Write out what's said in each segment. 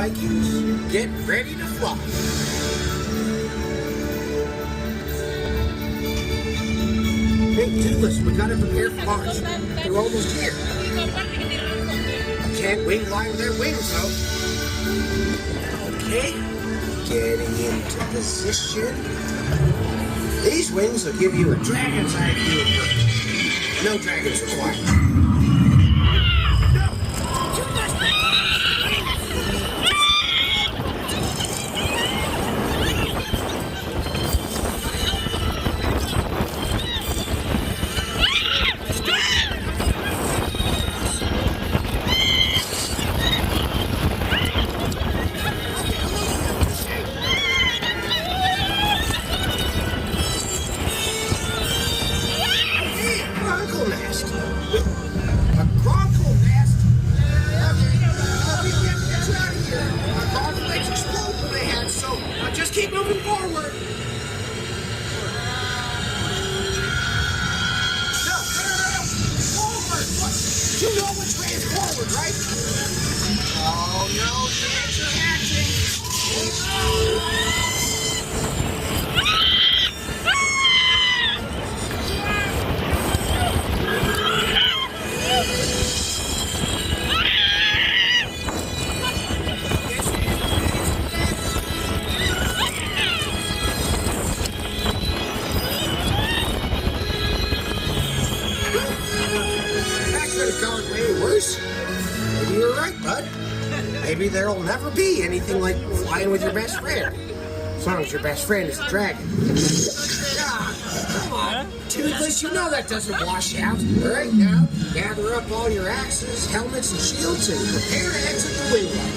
Vikings, get ready to fly. Hey, Toothless, we gotta prepare for launch. They're almost here. Can't wing line with their wings, though. Okay, getting into position. These wings will give you a dragon's eye view of Berk. No dragons required. Keep moving forward. No. Forward. You know which way is forward, right? Oh no, things are hatching. Gone way worse. Maybe you're right, bud. Maybe there'll never be anything like flying with your best friend. As long as your best friend is a dragon. Ah, come on. Toothless, you know that doesn't wash out. All right, now, gather up all your axes, helmets, and shields, and prepare to exit the wing line.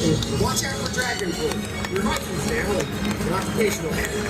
And watch out for dragon food. You're Vikings now, and your occupation will have it.